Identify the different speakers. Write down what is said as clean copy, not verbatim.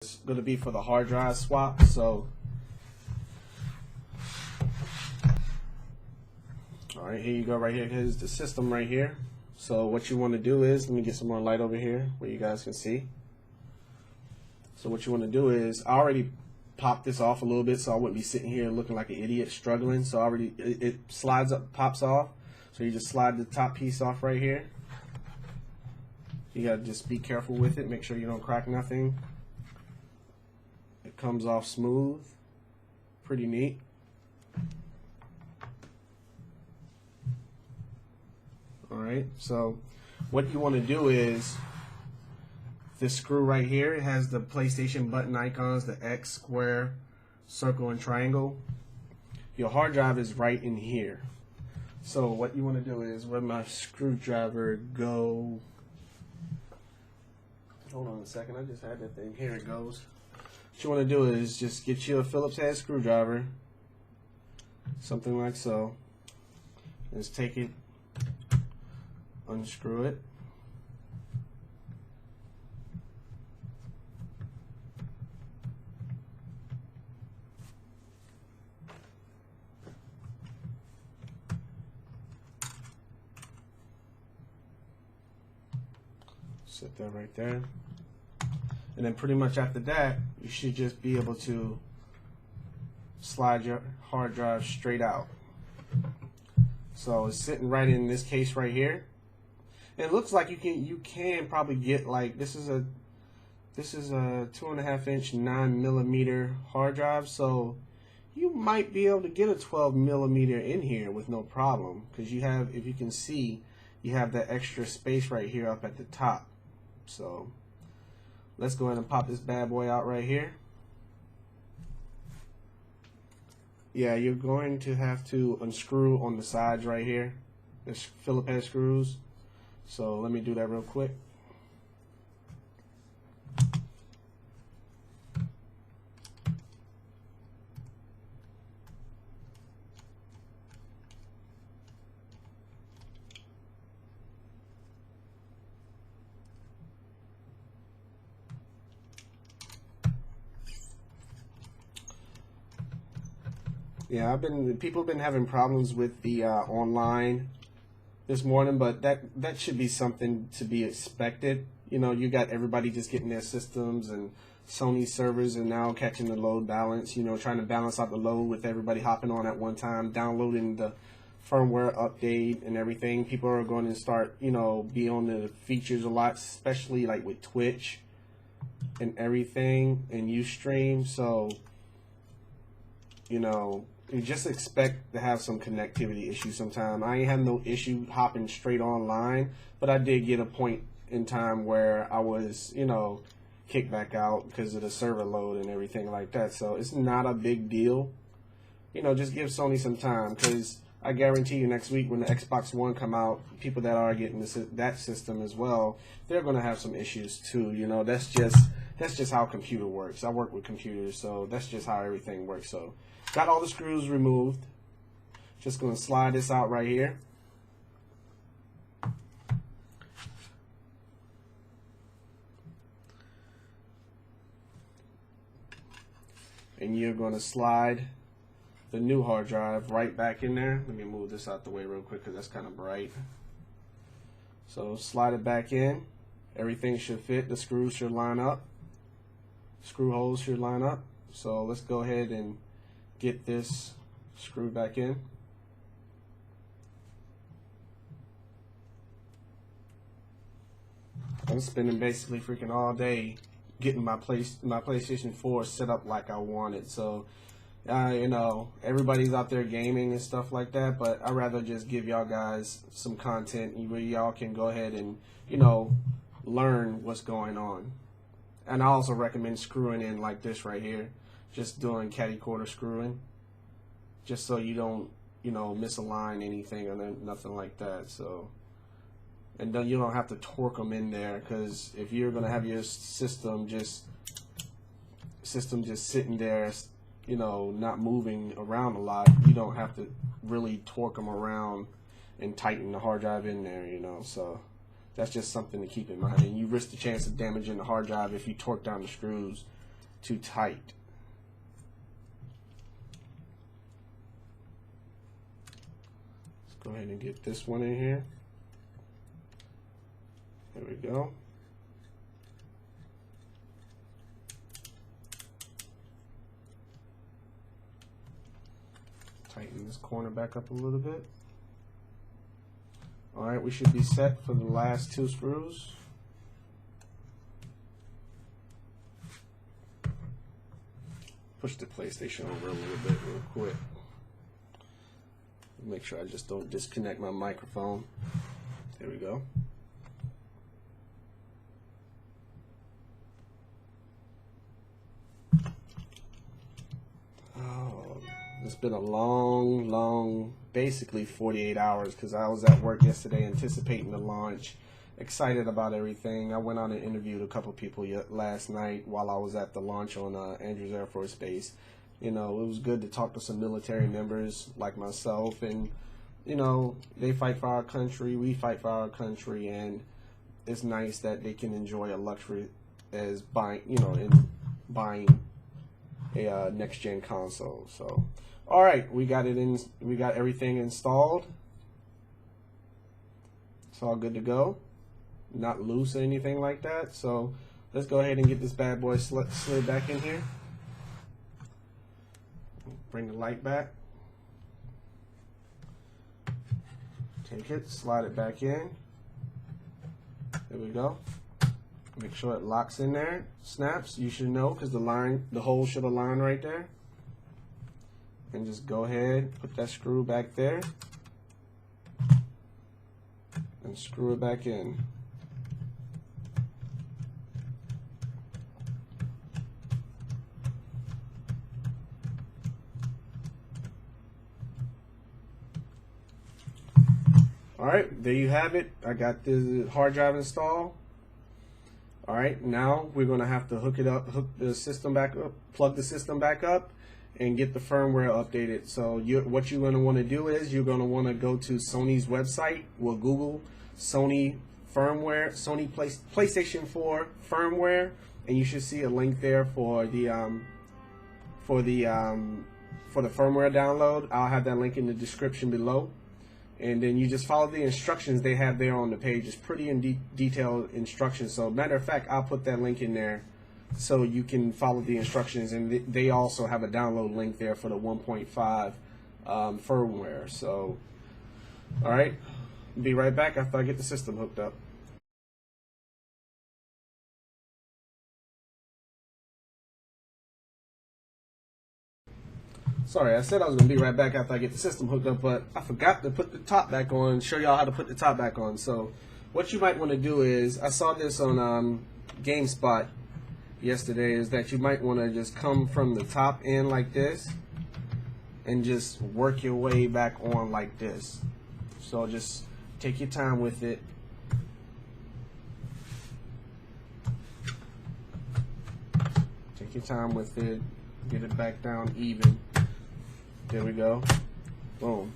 Speaker 1: It's going to be for the hard drive swap. So, all right, here you go. Right here, here's the system right here. So what you want to do is, let me get some more light over here where you guys can see. So what you want to do is, I already popped this off a little bit, so I wouldn't be sitting here looking like an idiot struggling. So I already, it slides up, pops off. So you just slide the top piece off right here. You got to just be careful with it. Make sure you don't crack nothing. It comes off smooth. Pretty neat. Alright, so what you want to do is, this screw right here, it has the PlayStation button icons, the X, square, circle, and triangle. Your hard drive is right in here. So what you want to do is, where my screwdriver go? Hold on a second, I just had that thing. Here it goes. What you want to do is just get you a Phillips head screwdriver, something like so. Just take it, unscrew it. Set that right there. And then pretty much after that, you should just be able to slide your hard drive straight out. So it's sitting right in this case right here. And it looks like you can probably get, like, this is a 2.5 inch 9mm hard drive, so you might be able to get a 12mm in here with no problem, because you have, if you can see, you have that extra space right here up at the top. So let's go ahead and pop this bad boy out right here. Yeah, you're going to have to unscrew on the sides right here. There's Phillips head screws. So let me do that real quick. Yeah, people have been having problems with the online this morning, but that should be something to be expected. You know, you got everybody just getting their systems, and Sony servers are now catching the load balance, you know, trying to balance out the load with everybody hopping on at one time, downloading the firmware update and everything. People are going to start, you know, be on the features a lot, especially like with Twitch and everything and Ustream. So, you know, you just expect to have some connectivity issues sometime. I ain't had no issue hopping straight online, but I did get a point in time where I was, you know, kicked back out because of the server load and everything like that. So it's not a big deal. You know, just give Sony some time, because I guarantee you next week when the Xbox One come out, people that are getting that system as well, they're going to have some issues too. You know, that's just how computer works. I work with computers, so that's just how everything works. So got all the screws removed. Just going to slide this out right here. And you're going to slide the new hard drive right back in there. Let me move this out the way real quick because that's kind of bright. So slide it back in. Everything should fit. The screws should line up. Screw holes should line up. So let's go ahead and get this screwed back in. I'm spending basically freaking all day getting my PlayStation 4 set up like I wanted. So you know, everybody's out there gaming and stuff like that, but I'd rather just give y'all guys some content where y'all can go ahead and, you know, learn what's going on. And I also recommend screwing in like this right here, just doing caddy quarter screwing, just so you don't, you know, misalign anything or nothing like that. So, and then you don't have to torque them in there, because if you're gonna have your system just sitting there, you know, not moving around a lot, you don't have to really torque them around and tighten the hard drive in there, you know. So that's just something to keep in mind. And you risk the chance of damaging the hard drive if you torque down the screws too tight. Let's go ahead and get this one in here. There we go. Tighten this corner back up a little bit. Alright, we should be set for the last 2 screws. Push the PlayStation over a little bit real quick. Make sure I just don't disconnect my microphone. There we go. Oh, it's been a long, basically 48 hours, because I was at work yesterday anticipating the launch, excited about everything. I went on and interviewed a couple people last night while I was at the launch on Andrews Air Force Base. You know, it was good to talk to some military members like myself, and you know, they fight for our country, we fight for our country, and it's nice that they can enjoy a luxury as buying, you know, in buying a next gen console. So, all right, we got it in. We got everything installed. It's all good to go. Not loose or anything like that. So let's go ahead and get this bad boy slid back in here. Bring the light back. Take it, slide it back in. There we go. Make sure it locks in there. Snaps, you should know, because the hole should align right there. And just go ahead, put that screw back there, and screw it back in. Alright, there you have it. I got the hard drive installed. Alright, now we're going to have to hook the system back up, plug the system back up, and get the firmware updated. So what you're going to want to do is you're going to want to go to Sony's website. We'll Google Sony firmware, Sony PlayStation 4 firmware, and you should see a link there for the firmware download. I'll have that link in the description below. And then you just follow the instructions they have there on the page. It's pretty detailed instructions. So matter of fact, I'll put that link in there so you can follow the instructions. And they also have a download link there for the 1.5 firmware. So, all right, be right back after I get the system hooked up. Sorry, I said I was going to be right back after I get the system hooked up, but I forgot to put the top back on, show y'all how to put the top back on. So what you might want to do is, I saw this on GameSpot yesterday, is that you might want to just come from the top end like this and just work your way back on like this. So just take your time with it. Take your time with it. Get it back down even. There we go. Boom.